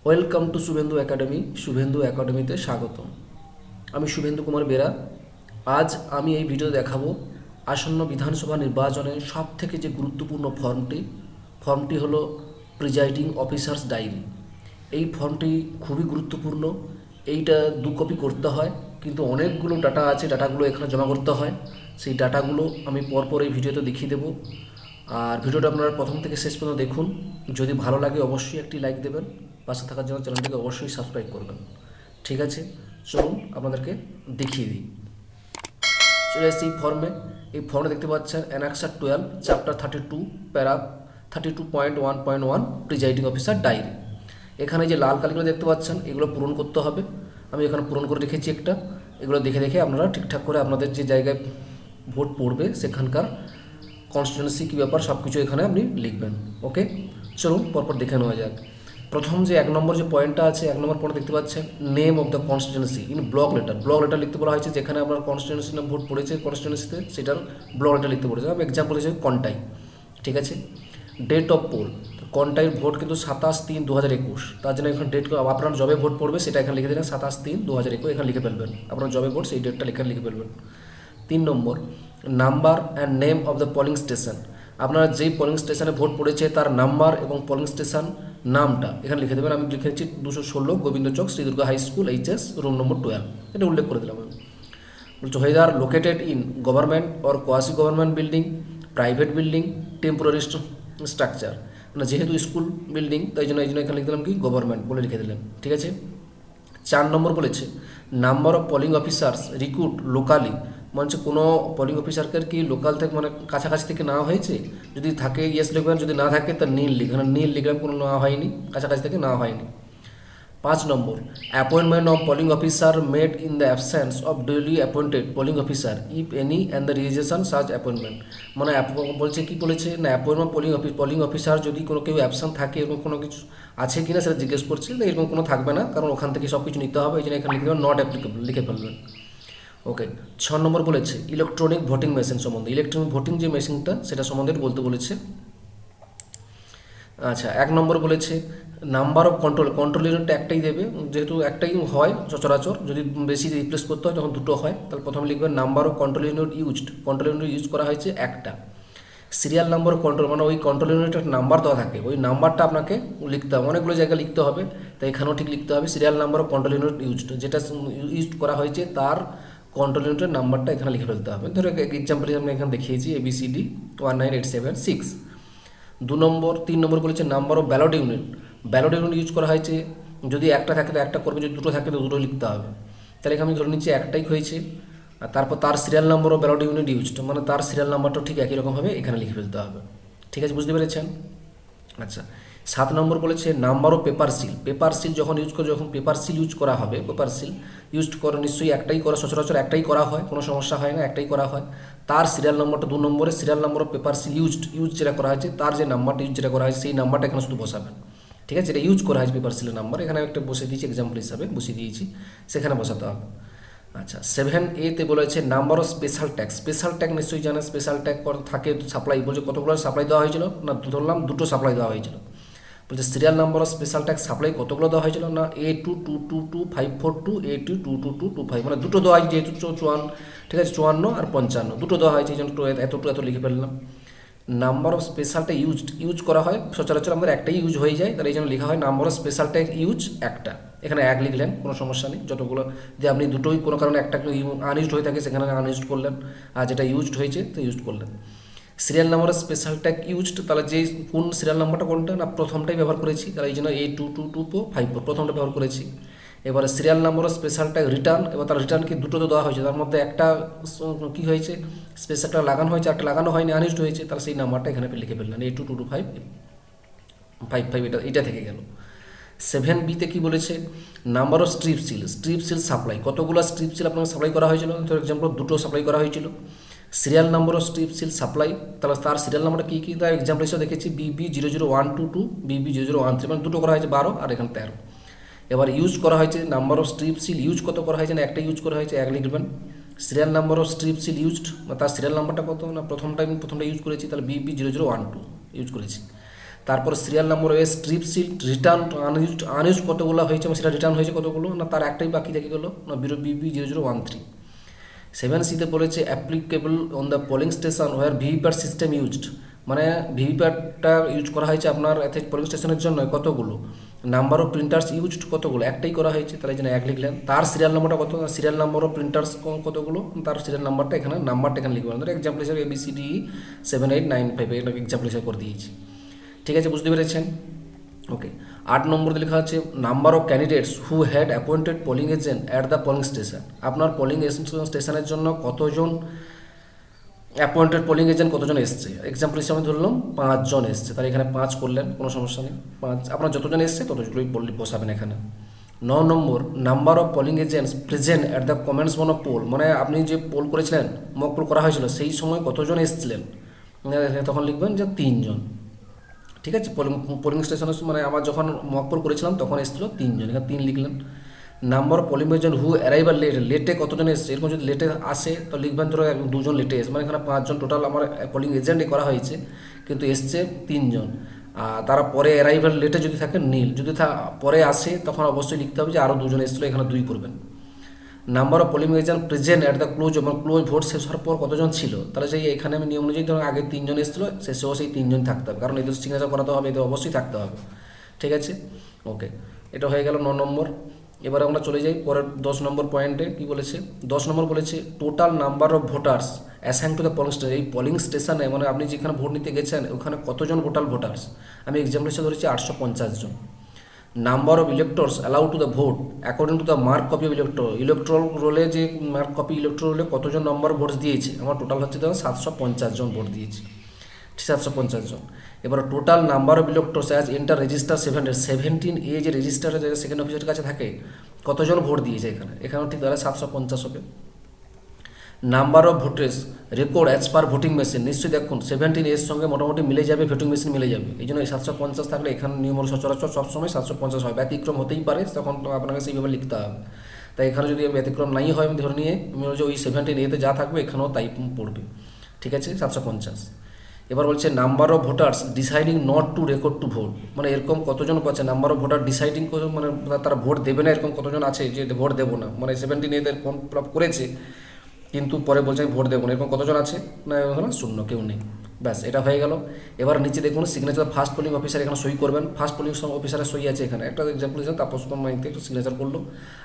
Welcome to Suvendu academy. Suvendu একাডেমিতে স্বাগতম। আমি শুভেন্দু কুমার বেরা। আজ আমি এই ভিডিও দেখাবো আসন্ন বিধানসভা নির্বাচনে সব থেকে যে গুরুত্বপূর্ণ ফর্মটি হলো প্রিজাইডিং অফিসার্স ডায়েরি। এই ফর্মটি খুবই গুরুত্বপূর্ণ। এইটা 2 কপি করতে হয়, কিন্তু অনেকগুলো ডাটা আছে, ডাটাগুলো এখানে জমা করতে হয়। সেই ডাটাগুলো আমি পরপর এই ভিডিওতে দেখিয়ে দেবো। আর ভিডিওটা আপনারা প্রথম থেকে শেষ পর্যন্ত দেখুন। যদি ভালো লাগে অবশ্যই একটি লাইক দেবেন, পাশে থাকার জন্য চ্যানেলটিকে অবশ্যই সাবস্ক্রাইব করবেন। ঠিক আছে, চলুন আপনাদেরকে দেখিয়ে দিই। চলে এসেছি এই ফর্মে দেখতে পাচ্ছেন অ্যানেক্সার 12 চ্যাপ্টার 32 প্যারা 32.1.1 প্রিজাইডিং অফিসার ডায়েরি। এখানে যে লাল কালিগুলো দেখতে পাচ্ছেন এগুলো পূরণ করতে হবে। আমি এখানে পূরণ করে রেখেছি একটা। এগুলো দেখে দেখে আপনারা ঠিকঠাক করে আপনাদের যে জায়গায় ভোট পড়বে সেখানকার কনস্টিটিউয়েন্সি কী ব্যাপার সব কিছু এখানে আপনি লিখবেন। ওকে, চলুন পরপর দেখে নেওয়া যাক। প্রথম যে 1 নম্বর যে পয়েন্টটা আছে, 1 নম্বর পয়েন্ট দেখতে পাচ্ছেন name of the constituency in block letter লিখতে বলা হয়েছে। যেখানে আপনার কনস্টিটিউয়েন্সি নাম ভোট পড়েছে কনস্টিটিউয়েন্সিতে সেটার ব্লক লেটার লিখতে পড়েছে। আমি এক্সাম্পল হিসেবে কন্টাই। ঠিক আছে, ডেট অফ পোল, কন্টাইয়ের ভোট কিন্তু 27/3/2021। তার জন্য এখানে ডেট আপনার জবে ভোট পড়বে সেটা এখানে লিখে দিলেন 27/3/2021 এখানে লিখে ফেলবেন। আপনার জবে ভোট সেই ডেটটা এখানে লিখে ফেলবেন। 3 নম্বর number and name of the polling station, আপনারা যেই পোলিং স্টেশনে ভোট পড়েছে তার নাম্বার এবং পোলিং স্টেশন নামটা এখানে লিখে দেবেন। আমি লিখেছি 216 Gobinda Chak Shri Durga high school HS room নম্বর 12, এটা উল্লেখ করে দিলাম আমি। বলছো whether located in government or quasi government building, private building, temporary structure, মানে যেহেতু স্কুল বিল্ডিং তাই জন্য এখানে লিখে দিলাম কি গভর্নমেন্ট বলে লিখে দিলেন। ঠিক আছে, 4 নম্বর বলেছে number of polling officers recruit locally, মানে কোনো পোলিং অফিসারকে কি লোকাল থেকে মানে কাছাকাছি থেকে নেওয়া হয়েছে, যদি থাকে ইয়েস লিখবেন, যদি না থাকে তা নীল লিখবেন। নীল লিখলাম কোনো নেওয়া হয়নি, কাছাকাছি থেকে নেওয়া হয়নি। 5 নম্বর appointment of polling officer made in the absence of duly appointed polling officer if any and the registration such appointment, মানে বলছে কি বলেছে না অ্যাপয়েন্টমেন্ট পোলিং অফিসার যদি কোনো কেউ অ্যাবসেন্ট থাকে এরকম কোনো কিছু আছে কিনা সেটা জিজ্ঞেস করছে। এরকম কোনো থাকবে না, কারণ ওখান থেকে সব কিছু নিতে হবে। এই জন্য এখানে লিখে দেবেন নট অ্যাপ্লিকেবল লিখে ফেলবেন। ওকে, 6 নম্বর বলেছে ইলেকট্রনিক ভোটিং মেশিন সম্বন্ধে, ইলেকট্রনিক ভোটিং যে মেশিনটা সেটা সম্বন্ধে বলতে বলেছে। আচ্ছা, 1 নম্বর বলেছে নাম্বার অফ কন্ট্রোল ইউনিটটা একটাই দেবে, যেহেতু একটাই হয় সচরাচর। যদি বেশি রিপ্লেস করতে হয় যখন দুটো হয় তাহলে প্রথমে লিখবেন number of control unit used, control unit use করা হয়েছে একটা। সিরিয়াল নাম্বার কন্ট্রোল, মানে ওই কন্ট্রোল ইউনিটের নাম্বার দেওয়া থাকে, ওই নাম্বারটা আপনাকে লিখতে হবে, অনেকগুলো জায়গায় লিখতে হবে, তাই এখানেও ঠিক লিখতে হবে serial number of control unit used, যেটা ইউজ করা হয়েছে তার কন্ট্রোল ইউনিটের নাম্বারটা এখানে লিখে ফেলতে হবে। ধরো এক্সাম্পল আমি এখানে দেখিয়েছি ABCD 19876। 3 নম্বর বলেছে number of ballot unit use করা হয়েছে, যদি একটা থাকে তো একটা করবে, যদি দুটো থাকে তো দুটো লিখতে হবে। তাহলে এখানে আমি ধরে নিচ্ছি একটাই হয়েছে, আর তারপর তার serial number of ballot unit used, মানে তার সিরিয়াল নাম্বারটাও ঠিক একই রকমভাবে এখানে লিখে ফেলতে হবে। ঠিক আছে, বুঝতে পেরেছেন? আচ্ছা, 7 নম্বর বলেছে নাম্বার অফ পেপার সিল যখন পেপার সিল ইউজ করা হবে, পেপার সিল ইউজ করে নিশ্চয়ই একটাই করা, সচরাচর একটাই করা হয়, কোনো সমস্যা হয় না, একটাই করা হয়। তার সিরিয়াল নাম্বারটা 2 নম্বরে serial number of paper seal use যেটা করা হয়েছে তার যে নাম্বারটা ইউজ যেটা করা হয়েছে সেই নাম্বারটা এখানে শুধু বসাবেন। ঠিক আছে, যেটা ইউজ করা হয়েছে পেপার সিলের নাম্বার এখানে একটা বসে দিয়েছি, এক্সাম্পল হিসাবে বসিয়ে দিয়েছি, সেখানে বসাতে হবে। আচ্ছা, 7A বলেছে নাম্বার অফ স্পেশাল ট্যাক্স নিশ্চয়ই জানেন, স্পেশাল ট্যাক্স থাকে সাপ্লাই, বলছে কতগুলো সাপ্লাই দেওয়া হয়েছিল না, ধরলাম 2টো সাপ্লাই দেওয়া হয়েছিল। বলছে serial number of special tax supply কতগুলো দেওয়া হয়েছিল না A222542 A222225, মানে 2টো দেওয়া হয়েছে, যেহেতু 54, ঠিক আছে 54 আর 55 2টো দেওয়া হয়েছে, এই জন্য এত লিখে ফেললাম। নাম্বার অফ স্পেশালটা ইউজ করা হয় সচরাচর আমাদের একটাই ইউজ হয়ে যায়, তাহলে এই জন্য লেখা হয় number of special tax use একটা, এখানে 1 লিখলেন, কোনো সমস্যা নেই। যতগুলো যে আপনি দুটোই কোনো কারণে একটা আনইউজড হয়ে থাকে সেখানে আনইউজড করলেন, আর যেটা ইউজড হয়েছে তো ইউজ করলেন। Serial number of special tag used, তাহলে যে কোন সিরিয়াল নাম্বারটা কোনটা না প্রথমটাই ব্যবহার করেছি, তাহলে এই জন্য A2225 প্রথমটা ব্যবহার করেছি। এবারে serial number of special tag return, এবার তার রিটার্ন কি দুটো তো দেওয়া হয়েছে, তার মধ্যে একটা কী হয়েছে স্পেশালটা লাগানো হয়েছে, একটা লাগানো হয়নি আনইউজড হয়েছে, তাহলে সেই নাম্বারটা এখানে লিখে ফেললেন A222555, এটা থেকে গেল। 7B কি বলেছে number of strip seal supply, কতগুলো স্ট্রিপ সিল আপনাকে সাপ্লাই করা হয়েছিল, ফর এক্সাম্পল 2টো সাপ্লাই করা হয়েছিল। Serial number of strip seal supply, তাহলে তার সিরিয়াল নাম্বারটা কী তার এক্সাম্পল হিসেবে দেখেছি BB00122 BB00113, মানে 2টো করা হয়েছে 12 আর এখানে 13। এবার ইউজ করা হয়েছে number of strip seal use কত করা হয়েছে না একটা ইউজ করা হয়েছে 1 লিখবেন। Serial number of strip seal used, তার সিরিয়াল নাম্বারটা কত না প্রথমটা ইউজ করেছি, তাহলে BB00112 ইউজ করেছি। তারপর serial number way strip sheet return unused কতগুলো হয়েছে, সেটা রিটার্ন হয়েছে কতগুলো না, তার একটাই বাকি থেকে গেলো না, BB0013। 7C-তে বলেছে applicable on the polling station where VVPAT system used, মানে ভিভিপ্যাটটা ইউজ করা হয়েছে আপনার এতে পোলিং স্টেশনের জন্য কতগুলো, নাম্বার অফ প্রিন্টার্স ইউজড কতগুলো, একটাই করা হয়েছে, তাহলে এই জন্য 1 লিখলেন। তার সিরিয়াল নাম্বারটা কত, সিরিয়াল নাম্বার অফ প্রিন্টার্স কতগুলো, তার সিরিয়াল নাম্বারটা এখানে লিখবেন। ধরো এক্সাম্পল হিসেবে ABCDE 7895 এটা এক্সাম্পল হিসেবে করে দিয়েছি। ঠিক আছে, বুঝতে পেরেছেন? ওকে। 8 নম্বর লেখা আছে number of candidates who had appointed polling agent at the polling station. আপনার পোলিং স্টেশনের জন্য কতজন অ্যাপয়েন্টেড পোলিং এজেন্ট কতজন এসছে, এক্সাম্পল হিসেবে ধরলাম 5 জন এসছে, তাহলে এখানে 5 করলেন, কোনো সমস্যা নেই। 5 আপনার যতজন এসছে ততজনই বসাবেন এখানে। 9 নম্বর number of polling agents present at the commencement of poll, মানে আপনি যে পোল করেছিলেন, মক পোল করা হয়েছিল, সেই সময় কতজন এসছিলেন, তখন লিখবেন যে 3 জন। ঠিক আছে, পোলিং স্টেশনে মানে আমার যখন মক পোল করেছিলাম তখন এসেছিল 3 জন, এখানে 3 লিখলেন। Number of polling agent who arrival লেটে কতজন এসছে, এরকম যদি লেটে আসে তো লিখবেন ধরো 2 জন লেটে এসে, মানে এখানে 5 জন টোটাল আমার পোলিং এজেন্টই করা হয়েছে, কিন্তু এসছে 3 জন। তারা পরে অ্যারাইভাল লেটে যদি থাকে নীল, যদি পরে আসে তখন অবশ্যই লিখতে হবে যে আরও 2 জন এসেছিলো, এখানে 2 করবেন। Number of polling agent present at the close, এবং ক্লোজ ভোট শেষ হওয়ার পর কতজন ছিল, তাহলে সেই এখানে আমি নিয়ম অনুযায়ী ধরুন আগে 3 জন এসেছিলো, শেষেও সেই 3 জন থাকতে হবে, কারণ এদের সিগনেচার করাতে হবে, এদের অবশ্যই থাকতে হবে। ঠিক আছে, ওকে, এটা হয়ে গেল 9 নম্বর। এবার আমরা চলে যাই পরের 10 নম্বর পয়েন্টে। কি বলেছে? 10 নম্বর বলেছে total number of voters assign to the polling station. এই পোলিং স্টেশনে মানে আপনি যেখানে ভোট নিতে গেছেন ওখানে কতজন টোটাল ভোটার্স, আমি এক্সাম্পল হিসেবে ধরেছি 850 জন। Number of electors allow to the vote according to the mark copy of electoral রোলে, যে মার্ক কপি ইলেকট্রাল রোলে কতজন নম্বর ভোট দিয়েছে, আমার টোটাল হচ্ছে ধরো 750 জন ভোট দিয়েছি, 750 জন। এবার total number of electors as enter register 17A যে রেজিস্টারে যে সেকেন্ড অফিসারের কাছে থাকে কতজন ভোট দিয়েছে, এখানেও ঠিক তাহলে 750 হবে। Number of voters record as per voting machine, নিশ্চয়ই দেখুন 17 এর সঙ্গে মোটামুটি মিলে যাবে, ভোটিং মেশিন মিলে যাবে, এই জন্য এই 750 থাকলে এখানে নিয়ম সচরাচর সবসময় 750 হয়, ব্যতিক্রম হতেই পারে, তখন তো আপনাকে সেইভাবে লিখতে হবে। তাই এখানে যদি ব্যতিক্রম নাই হয় আমি ধরে নিয়ে আমি বলছি ওই 17A যা থাকবে এখানেও তাই পড়বে। ঠিক আছে, 750। এবার বলছে number of voters deciding not to record to vote, মানে এরকম কতজন আছে নাম্বার অফ ভোটার ডিসাইডিং মানে তারা ভোট দেবে না, এরকম কতজন আছে যে ভোট দেবো না, মানে 17A ফর্ম ফিল আপ করেছে কিন্তু পরে বলছে আমি ভোট দেবো না, এরকম কতজন আছে না, এখানে 0, কেউ নেই। ব্যাস, এটা হয়ে গেল। এবার নিচে দেখুন সিগনেচার ফার্স্ট পোলিং অফিসার, এখানে সই করবেন, ফার্স্ট পোলিং অফিসারের সই আছে এখানে, একটা এক্সাম্পল হিসেবে তাপস মাইতে একটু সিগনেচার করলো।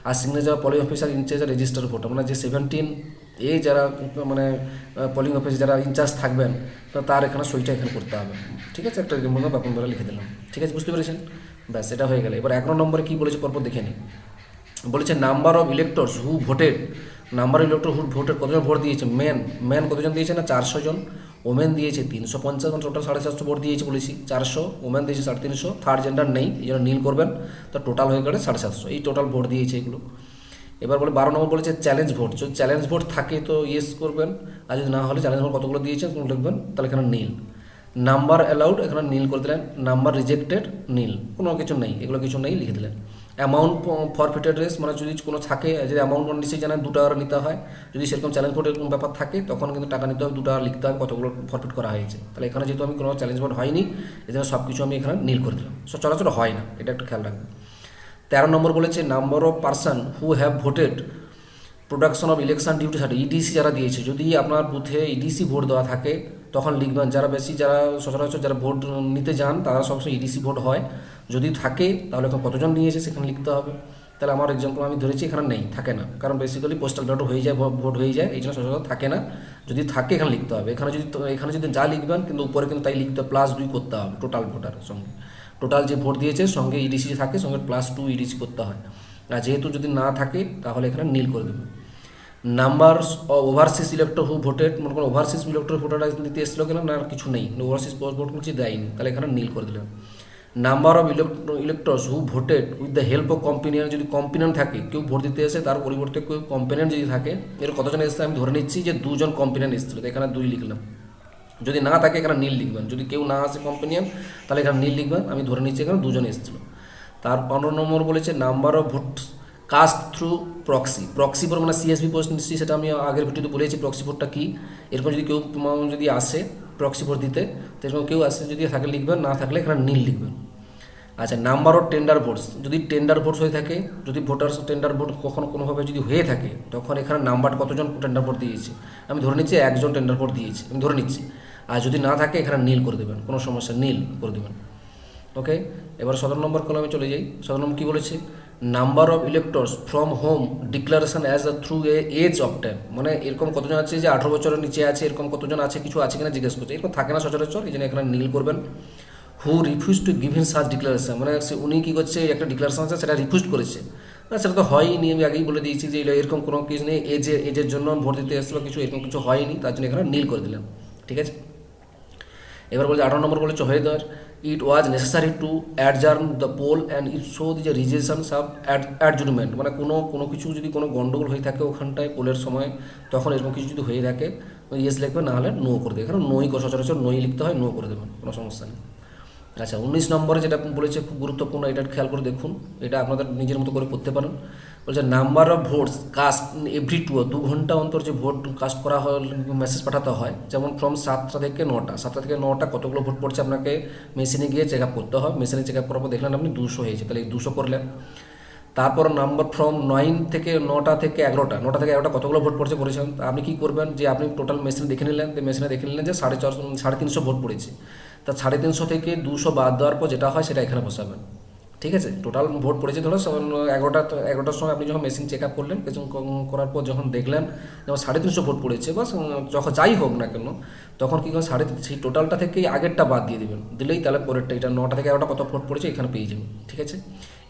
আর signature polling officer in charge register voter, মানে যে 17A যারা মানে পোলিং অফিস যারা ইনচার্জ থাকবেন তার এখানে সইটা এখানে করতে হবে। ঠিক আছে, একটা ব্যাপন ধরে লিখে দিলাম। ঠিক আছে, বুঝতে পেরেছেন? ব্যাস, এটা হয়ে গেল। এবার 11 নম্বরে কী বলেছে পরপর দেখে নিই। বলেছে number of electors who voted, number of elector who voted কতজন ভোট দিয়েছে, ম্যান কতজন দিয়েছে না 400 জন, ওমেন দিয়েছে 350, মানে টোটাল 750 ভোট দিয়েছে বলেছি, 400, ওমেন দিয়েছে 350, থার্ড জেন্ডার নেই এই জন্য নীল করবেন, তো টোটাল হয়ে গেলে 750, এই টোটাল ভোট দিয়েছে এগুলো। এবার বলে 12 নম্বর বলেছে চ্যালেঞ্জ ভোট, যদি চ্যালেঞ্জ ভোট থাকে তো ইয়েস করবেন, আর যদি না হলে চ্যালেঞ্জ ভোট কতগুলো দিয়েছে লিখবেন, তাহলে এখানে নীল। নাম্বার অ্যালাউড এখানে নীল করে দিলেন, নাম্বার রিজেক্টেড নীল, কোনো কিছু নেই, এগুলো কিছু নেই লিখে দিলেন। অ্যামাউন্ট ফরফিটেড রেস, মানে যদি কোনো থাকে যদি অ্যামাউন্ট নিশ্চয়ই জানেন 2 টাকা নিতে হয়, যদি সেরকম চ্যালেঞ্জ ভোট এরকম ব্যাপার থাকে তখন কিন্তু টাকা নিতে হবে, 2 টাকা লিখতে হবে কতগুলো ফরফিট করা হয়েছে, তাহলে এখানে যেহেতু আমি কোনো চ্যালেঞ্জ ভোট হয়নি এই জন্য সব কিছু আমি এখানে নীল করে দিলাম, সচরাচর হয় না, এটা একটু খেয়াল রাখবেন। 13 নম্বর বলেছে number of person who have voted production of election duty certificate, EDC যারা দিয়েছে, যদি আপনার বুথে ইডিসি ভোট দেওয়া থাকে তখন লিখবেন, যারা বেশি যারা সচরাচর যারা ভোট নিতে যান তারা সবসময় ইডিসি ভোট হয়, যদি থাকে তাহলে এখন কতজন নিয়েছে সেখানে লিখতে হবে। তাহলে আমার এক্সাম্পল আমি ধরেছি এখানে নেই, থাকে না, কারণ বেসিক্যালি পোস্টাল ব্যালট হয়ে যায়, ভোট হয়ে যায়, এই জন্য সচরাচর থাকে না, যদি থাকে এখানে লিখতে হবে। এখানে যদি যা লিখবেন কিন্তু উপরে কিন্তু তাই লিখতে হবে, +2 করতে হবে টোটাল ভোটারের সঙ্গে, টোটাল যে ভোট দিয়েছে সঙ্গে ইডিসি থাকে সঙ্গে +2 ইডিসি করতে হয়, আর যেহেতু যদি না থাকে তাহলে এখানে নীল করে দেবে। নাম্বার ওভারসিজ ইলেক্টর হু ভোটেড, মনে করুন ওভারসিজ ইলেক্টর ভোটার দিতে এসেছিল কিনা না কিছু নেই, ওভারসিজ ভোট কিছু দেয়নি, তাহলে এখানে নীল করে দিলেন। Number of electors who voted with the help of companion, যদি কম্পিনিয়ন থাকে কেউ ভোট দিতে এসে তার পরিবর্তে কেউ কম্পিনিয়ন যদি থাকে, এর কতজন এসেছে আমি ধরে নিচ্ছি যে 2 জন কম্পিনিয়ন এসেছিল, এখানে 2 লিখলাম, যদি না থাকে এখানে নীল লিখবেন, যদি কেউ না আসে কম্পিনিয়ন তাহলে এখানে নীল লিখবেন, আমি ধরে নিচ্ছি এখানে 2 জন এসেছিল। তার 15 নম্বর বলেছে number of vote cast through proxy vote, মানে CSV পোস্ট নিশ্চয়ই সেটা আমি আগের ভিডিওতে বলেছি প্রক্সি ভোটটা কী, এরকম যদি কেউ যদি আসে প্রক্সি ভোট দিতে। তো এরকম কেউ আসছে যদি থাকে লিখবেন, না থাকলে এখানে নীল লিখবেন। আচ্ছা, নাম্বার অফ টেন্ডার ভোটস, যদি টেন্ডার ভোটস হয়ে থাকে, যদি ভোটার্স টেন্ডার ভোট কখনো কোনোভাবে যদি হয়ে থাকে, তখন এখানে নাম্বার কতজন টেন্ডার ভোট দিয়েছে, আমি ধরে নিচ্ছি একজন টেন্ডার ভোট দিয়েছে, আমি ধরে নিচ্ছি। আর যদি না থাকে এখানে নীল করে দেবেন, কোনো সমস্যা, নীল করে দেবেন। ওকে, এবার 17 নম্বর কলমে চলে যাই। 17 নম্বর কী বলেছে, number of electors from home declaration as a through a age of 10, মানে এরকম কতজন আছে যে 18 বছরের নিচে আছে, এরকম কতজন আছে, কিছু আছে কিনা জিজ্ঞেস করছে, এরকম থাকে না সচরাচর, এই জন্য এখানে নীল করবেন। Who refuse to give him such declaration, মানে উনি কী করছে, একটা ডিক্লারেশন আছে সেটা রিফিউজ করেছে, না সেটা তো হয়নি, আমি আগেই বলে দিয়েছি যে এরকম কোনো কিছু নেই, এজের জন্য ভোট দিতে এসেছিল কিছু, এরকম কিছু হয়নি, তার জন্য এখানে নীল করে দিলাম। ঠিক আছে, এবার বলছে 18 নম্বর বলেছে whether it was necessary to adjourn the poll and it show the যে রিজেকশন সাব অ্যাডজুরমেন্ট, মানে কোনো কিছু যদি কোনো গন্ডগোল হয়ে থাকে ওখানটায় পোলের সময়, তখন এরকম কিছু যদি হয়ে থাকে ইয়েস লিখবে, না হলে নো করে দেবে, এখানে নোই সচরাচর নোই লিখতে হয়, নো করে দেবেন, কোনো সমস্যা নেই। আচ্ছা, 19 নম্বরে যেটা বলেছে খুব গুরুত্বপূর্ণ, এটা খেয়াল করে দেখুন, এটা আপনাদের নিজের মতো করে করতে পারেন। বলছে number of votes cast every 2 ঘন্টা অন্তর যে ভোট কাস্ট করা হয়, মেসেজ পাঠাতে হয়, যেমন ফ্রম 7টা থেকে 9টা, 7টা থেকে 9টা কতগুলো ভোট পড়ছে আপনাকে মেশিনে গিয়ে চেক আপ করতে হয়, মেশিনে চেক আপ করার পর দেখলেন আপনি 200 হয়েছে, তাহলে এই 200 করলেন। তারপর নাম্বার ফ্রম 9 থেকে 9টা থেকে 11টা, 9টা থেকে 11টা কতগুলো ভোট পড়ছে করেছেন, আপনি কী করবেন, যে আপনি টোটাল মেশিনে দেখে নিলেন, মেশিনে দেখে নিলেন যে 350 ভোট পড়েছে, তা 350 থেকে 200 বাদ দেওয়ার পর যেটা হয় সেটা এখানে বসাবেন। ঠিক আছে, টোটাল ভোট পড়েছে ধরো 11টার সময় আপনি যখন মেশিন চেক আপ করলেন, করার পর যখন দেখলেন যেমন 350 ভোট পড়েছে, বা যখন যাই হোক না কেন, তখন কী করে সেই টোটালটা থেকেই আগেরটা বাদ দিয়ে দেবেন, দিলেই তাহলে পরেরটা, এটা 9টা থেকে 11টা কত ভোট পড়েছে এখানে পেয়ে যাবেন। ঠিক আছে,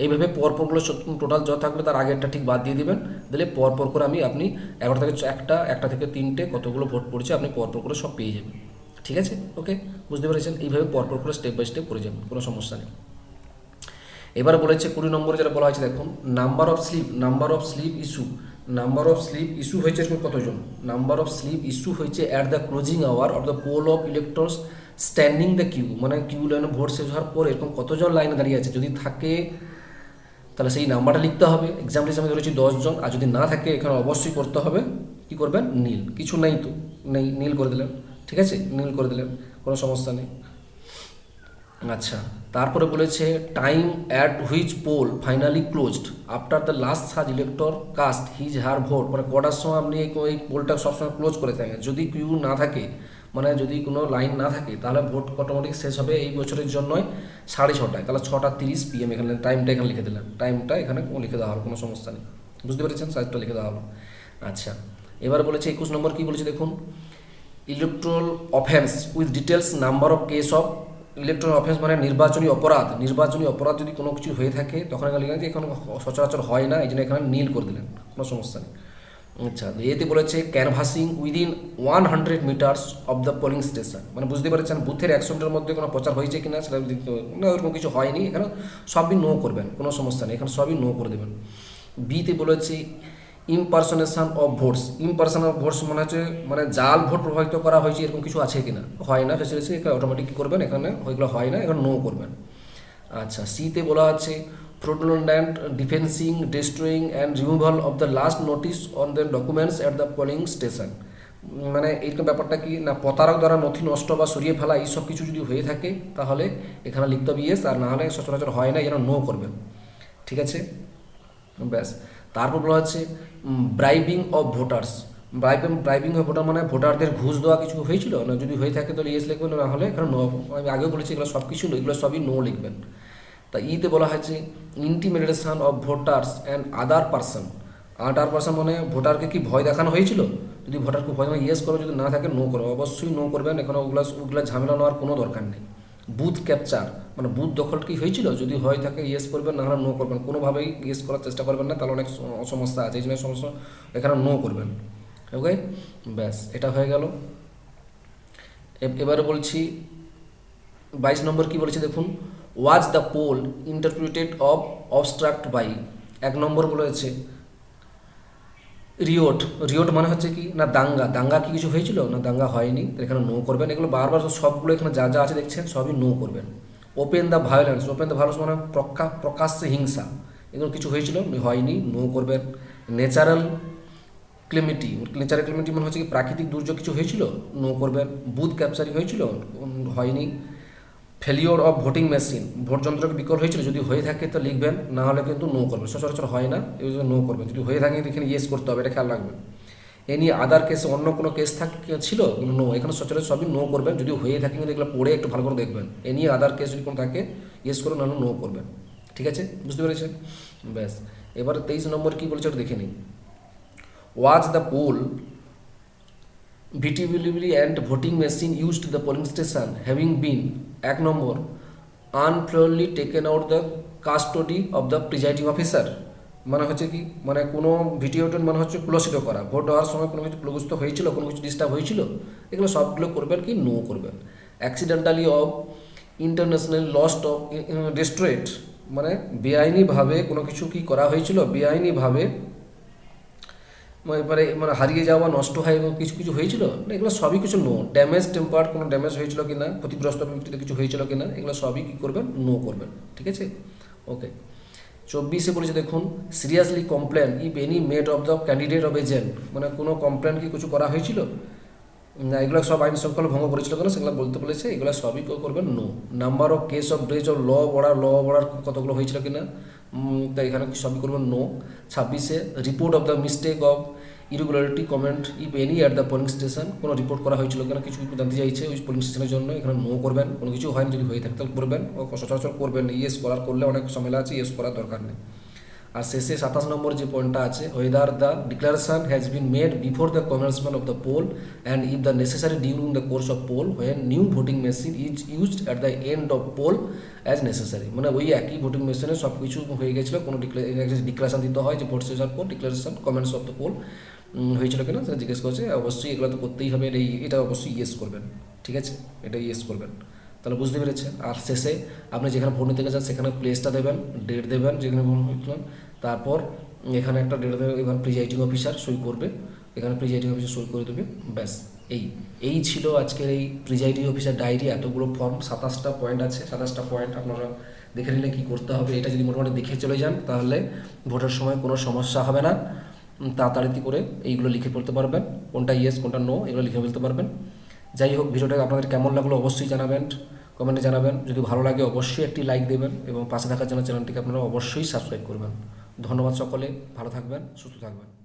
এইভাবে পরপরগুলো টোটাল যত থাকবে তার আগেরটা ঠিক বাদ দিয়ে দিবেন, দিলে পরপর করে আপনি 11টা থেকে একটা থেকে 3টে কতগুলো ভোট পড়েছে আপনি পরপর করে সব পেয়ে যাবেন। ঠিক আছে, ওকে, বুঝতে পেরেছেন, এইভাবে পরপর করে স্টেপ বাই স্টেপ করে যাবেন, কোনো সমস্যা নেই। এবার বলেছে 20 নম্বরে যেটা বলা হয়েছে দেখুন, নাম্বার অফ স্লিপ ইস্যু হয়েছে এরকম কতজন, নাম্বার অফ স্লিপ ইস্যু হয়েছে at the closing hour of the poll of electors standing the queue, মানে কিউ লাইনে ভোট শেষ হওয়ার পর এরকম কতজন লাইনে দাঁড়িয়ে আছে, যদি থাকে তাহলে সেই নাম্বারটা লিখতে হবে, এক্সাম্পল হিসাবে ধরেছি 10 জন, আর যদি না থাকে এখানে অবশ্যই করতে হবে কী করবেন, নীল, কিছু নেই তো নেই, নীল করে দিলেন। ঠিক আছে, নীল করে দিলেন, কোনো সমস্যা নেই। আচ্ছা, তারপরে বলেছে time at which poll finally closed after the last such elector cast his her vote, মানে কটার সময় আপনি এই পোলটা সবসময় ক্লোজ করে থাকেন, যদি কিউ না থাকে, মানে যদি কোনো লাইন না থাকে, তাহলে ভোট অটোমেটিক শেষ হবে এই বছরের জন্যই 6:30, তাহলে 6:30 PM এখানে টাইমটা এখানে লিখে দিলেন, টাইমটা এখানে লিখে দেওয়া হলো, কোনো সমস্যা নেই, বুঝতে পেরেছেন, সাইজটা লিখে দেওয়া হলো। আচ্ছা, এবার বলেছে 21 নম্বর কী বলেছে দেখুন, electoral offence with details number of case of, electoral offence মানে নির্বাচনী অপরাধ যদি কোনো কিছু হয়ে থাকে তখন এখানে লিখলেন যে এখানে সচরাচর হয় না, এই জন্য এখানে নীল করে দিলেন, কোনো সমস্যা নেই। আচ্ছা, এতে বলেছে canvassing within 100 metres of the polling station, মানে বুঝতে পারছেন বুথের 100 মিটার মধ্যে কোনো প্রচার হয়েছে কিনা সেটা না, ওরকম কিছু হয়নি, এখানে সবই নো করবেন, কোনো সমস্যা নেই, এখানে সবই নো করে দেবেন। বিতে বলেছে ইমপারসনেশন অফ ভোটস মানে হচ্ছে মানে জাল ভোট প্রভাবিত করা হয়েছে, এরকম কিছু আছে কিনা, হয় না, ফেসিলিটি এখানে অটোমেটিক কী করবেন, এখানে ওইগুলো হয় না, এখানে নো করবেন। আচ্ছা, সিতে বলা আছে fraudulent defacing destroying and removal of the last notice on the documents at the polling station, মানে এইরকম ব্যাপারটা কি না, প্রতারক দ্বারা নথি নষ্ট বা সরিয়ে ফেলা এইসব কিছু যদি হয়ে থাকে তাহলে এখানে লিখতে হবে ইয়েস, আর না হলে সচরাচর হয় না, যেন নো করবেন। ঠিক আছে, ব্যাস। তারপর বলা হচ্ছে ব্রাইবিং অফ ভোটার্স, ব্রাইবিং অফ ভোটার মানে ভোটারদের ঘুষ দেওয়া কিছু হয়েছিল না, যদি হয়ে থাকে তাহলে ইয়েস লিখবেন, না হলে এখানে নো, আমি আগেও বলেছি এগুলো সব কিছু এগুলো সবই নো লিখবেন। তা ইতে বলা হয়েছে intimidation of voters and other person মানে ভোটারকে কি ভয় দেখানো হয়েছিল, যদি ভোটারকে ভয় দেখানো ইয়েস করো, যদি না থাকে নো করো, অবশ্যই নো করবেন, এখানে ওগুলো ঝামেলা নেওয়ার কোনো দরকার নেই। বুথ ক্যাপচার মানে বুথ দখল কি হয়েছিল, যদি হয় থাকে ইয়েস করবেন, না হলে নো করবেন, কোনোভাবেই ইয়েস করার চেষ্টা করবেন না, তাহলে অনেক সমস্যা আছে, এই জন্য সমস্যা এখানে নো করবেন। ওকে, ব্যাস, এটা হয়ে গেল। এবারে বলছি 22 নম্বর কি বলেছে দেখুন, was the poll interpreted of obstruct by, 1 নম্বর বলেছে রিওট মানে হচ্ছে কি না দাঙ্গা কি কিছু হয়েছিল না, দাঙ্গা হয়নি, এখানে নো করবেন, এগুলো বারবার সবগুলো এখানে যা যা আছে দেখছেন সবই নো করবেন। ওপেন দ্য ভায়োলেন্স মানে প্রকাশ্যে হিংসা, এগুলো কিছু হয়েছিল হয়নি, নো করবেন। ন্যাচারাল ক্লেমিটি, নেচারের ক্লেমিটি মানে হচ্ছে কি প্রাকৃতিক দুর্যোগ কিছু হয়েছিল, নো করবেন। বুথ ক্যাপচারিং হয়েছিল, হয়নি। Failure of voting machine, vote যন্ত্রকে বিকল হয়েছিল, যদি হয়ে থাকে তো লিখবেন, না হলে কিন্তু নো করবেন। সচরাচর হয় না, এই জন্য নো করবেন। যদি হয়ে থাকে এখানে ইয়েস করতে হবে, এটা খেয়াল রাখবেন। এনি আদার কেসে, অন্য কোনো কেস ছিল নো, এখানে সচরাচর সবই নো করবেন। যদি হয়ে থাকে কিন্তু এগুলো পড়ে একটু ভালো করে দেখবেন। এনি আদার কেস যদি কোনো থাকে ইয়েস করুন, নাহলে নো করবেন। ঠিক আছে, বুঝতে পেরেছেন? ব্যাস, এবার 23 নম্বর কী বলেছে ওটা দেখে নিন। ওয়াচ দ্য পোল ভিটিবিলিবিলি and voting machine used the polling station having been, 1 নম্বর, unfairly taken out the custody of the presiding officer. মানে হচ্ছে কি, মানে কোনো ভিডিওটা মানে হচ্ছে কুলসিত করা, ভোট হওয়ার সময় কোনো কিছু কুলগ্রস্ত হয়েছিল, কোনো কিছু ডিস্টার্ব হয়েছিল, এগুলো সবগুলো করবেন কি, নো করবেন। Accidentally of international lost of destroyed, মানে বেআইনিভাবে কোনো কিছু কি করা হয়েছিল, বেআইনিভাবে মানে হারিয়ে যাওয়া, নষ্ট হয় এবং কিছু কিছু হয়েছিল, না এগুলো সবই কিছু নো। ড্যামেজ টেম্পার, কোনো ড্যামেজ হয়েছিল কিনা, ক্ষতিগ্রস্ত ব্যক্তিতে কিছু হয়েছিল কিনা, এগুলো সবই কী করবেন, নো করবেন। ঠিক আছে, ওকে। 24 বলেছে দেখুন, seriously complain if any made of the candidate of agent, মানে কোনো কমপ্লেন কি কিছু করা হয়েছিল না, এগুলো সব আইন শৃঙ্খলা ভঙ্গ করেছিল কেন সেগুলো বলতে বলেছে, এগুলো সবই করবেন no. Number of case of breach of law order কতগুলো হয়েছিল কিনা, তাই এখানে সবই করবেন no. 26 report of the mistake of irregularity comment if any at the polling station, কোনো রিপোর্ট করা হয়েছিল কিনা, কিছু জানতে চাইছে ওই পোলিং স্টেশনের জন্য, এখানে নো করবেন। কোনো কিছু হয়নি, যদি হয়ে থাকে তাহলে করবেন, ও সচরাচর করবেন। ইয়েস করলে অনেক ঝামেলা আছে, ইয়েস করার দরকার নেই। আর শেষে 27 নম্বর যে পয়েন্টটা আছে, whether the declaration has been made before the commencement of the poll and if the necessary during the course of poll when new voting machine is used at the end of poll as necessary, মানে ওই একই voting মেশিনে সব কিছু হয়ে গেছিলো, কোনো declaration দিতে হয় যে ভোট শেষের পর declaration comments of the poll হয়েছিল কিনা সেটা জিজ্ঞেস করছে। অবশ্যই এগুলো তো করতেই হবে, এটা অবশ্যই ইয়েস করবেন। ঠিক আছে, এটা ইয়েস করবেন, তাহলে বুঝতে পেরেছেন। আর শেষে আপনি যেখানে ভোট নিতে গেছেন সেখানে প্লেসটা দেবেন, ডেট দেবেন যেখানে ভোট হয়েছিলেন, তারপর এখানে একটা ডেট দেবে, এখানে প্রিজাইডিং অফিসার সই করবে, এখানে প্রিজাইডিং অফিসার সই করে দেবে, ব্যাস। এই ছিল আজকের এই প্রিজাইডিং অফিসার ডায়েরি। এতগুলো ফর্ম, 27টা পয়েন্ট আছে, 27টা পয়েন্ট আপনারা দেখে নিলে কী করতে হবে, এটা যদি মোটামুটি দেখে চলে যান তাহলে ভোটের সময় কোনো সমস্যা হবে না। তাড়াতাড়ি করে এইগুলো লিখে পড়তে পারবেন, কোনটা ইয়েস কোনটা নো এগুলো লিখে ফেলতে পারবেন। যাই হোক, ভিডিওটা আপনাদের কেমন লাগলো অবশ্যই জানাবেন, কমেন্টে জানাবেন। যদি ভালো লাগে অবশ্যই একটি লাইক দেবেন এবং পাশে থাকার জন্য চ্যানেলটিকে আপনারা অবশ্যই সাবস্ক্রাইব করবেন। ধন্যবাদ সকলে, ভালো থাকবেন, সুস্থ থাকবেন।